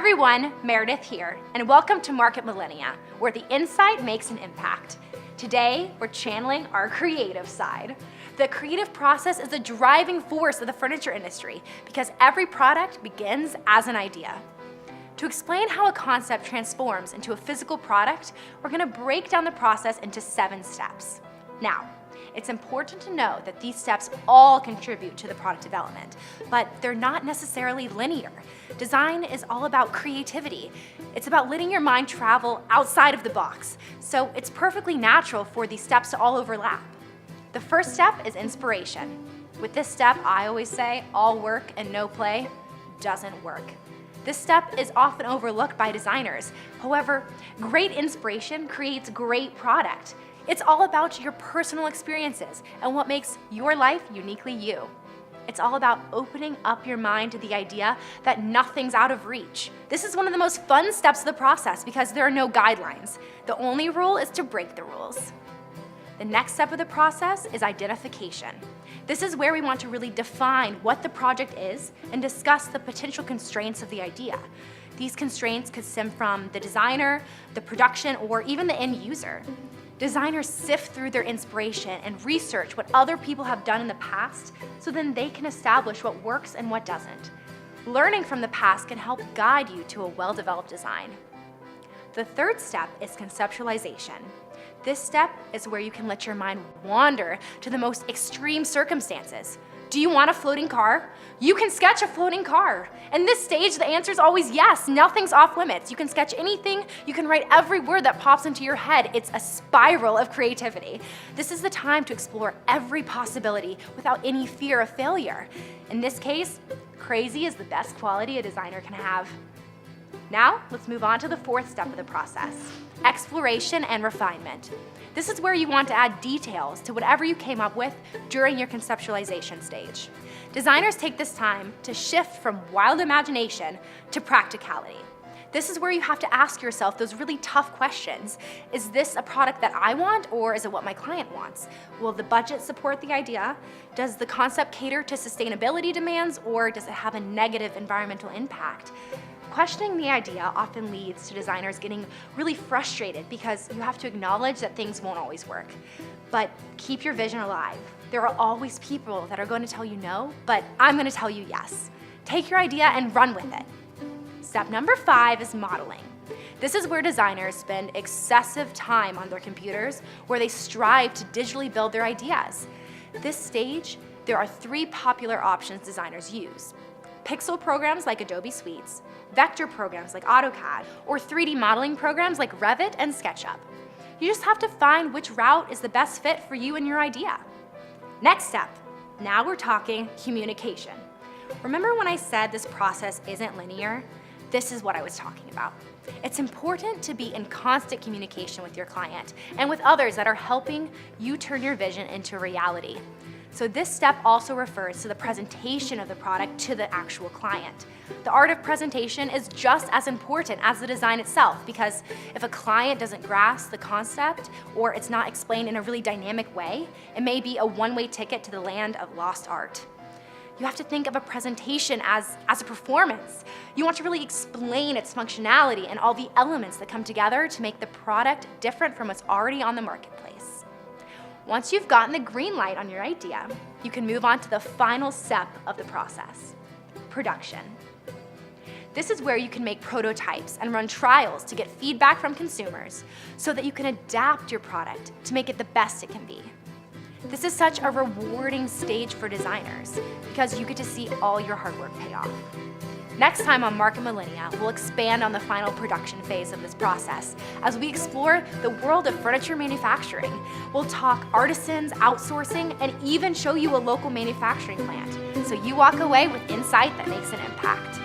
everyone, Meredith here, and welcome to Market Millennia, where the insight makes an impact. Today, we're channeling our creative side. The creative process is the driving force of the furniture industry because every product begins as an idea. To explain how a concept transforms into a physical product, we're going to break down the process into 7 steps. Now, it's important to know that these steps all contribute to the product development, but they're not necessarily linear. Design is all about creativity. It's about letting your mind travel outside of the box, so it's perfectly natural for these steps to all overlap. The first step is inspiration. With this step, I always say, all work and no play doesn't work. This step is often overlooked by designers. However, great inspiration creates great product. It's all about your personal experiences and what makes your life uniquely you. It's all about opening up your mind to the idea that nothing's out of reach. This is one of the most fun steps of the process because there are no guidelines. The only rule is to break the rules. The next step of the process is identification. This is where we want to really define what the project is and discuss the potential constraints of the idea. These constraints could stem from the designer, the production, or even the end user. Designers sift through their inspiration and research what other people have done in the past so then they can establish what works and what doesn't. Learning from the past can help guide you to a well-developed design. The third step is conceptualization. This step is where you can let your mind wander to the most extreme circumstances. Do you want a floating car? You can sketch a floating car. In this stage, the answer is always yes. Nothing's off limits. You can sketch anything. You can write every word that pops into your head. It's a spiral of creativity. This is the time to explore every possibility without any fear of failure. In this case, crazy is the best quality a designer can have. Now, let's move on to the fourth step of the process, exploration and refinement. This is where you want to add details to whatever you came up with during your conceptualization stage. Designers take this time to shift from wild imagination to practicality. This is where you have to ask yourself those really tough questions. Is this a product that I want, or is it what my client wants? Will the budget support the idea? Does the concept cater to sustainability demands, or does it have a negative environmental impact? Questioning the idea often leads to designers getting really frustrated because you have to acknowledge that things won't always work. But keep your vision alive. There are always people that are going to tell you no, but I'm going to tell you yes. Take your idea and run with it. Step number 5 is modeling. This is where designers spend excessive time on their computers, where they strive to digitally build their ideas. This stage, there are 3 popular options designers use: pixel programs like Adobe Suites, vector programs like AutoCAD, or 3D modeling programs like Revit and SketchUp. You just have to find which route is the best fit for you and your idea. Next step, now we're talking communication. Remember when I said this process isn't linear? This is what I was talking about. It's important to be in constant communication with your client and with others that are helping you turn your vision into reality. So this step also refers to the presentation of the product to the actual client. The art of presentation is just as important as the design itself, because if a client doesn't grasp the concept or it's not explained in a really dynamic way, it may be a one-way ticket to the land of lost art. You have to think of a presentation as a performance. You want to really explain its functionality and all the elements that come together to make the product different from what's already on the marketplace. Once you've gotten the green light on your idea, you can move on to the final step of the process, production. This is where you can make prototypes and run trials to get feedback from consumers so that you can adapt your product to make it the best it can be. This is such a rewarding stage for designers because you get to see all your hard work pay off. Next time on Market Millennia, we'll expand on the final production phase of this process as we explore the world of furniture manufacturing. We'll talk artisans, outsourcing, and even show you a local manufacturing plant so you walk away with insight that makes an impact.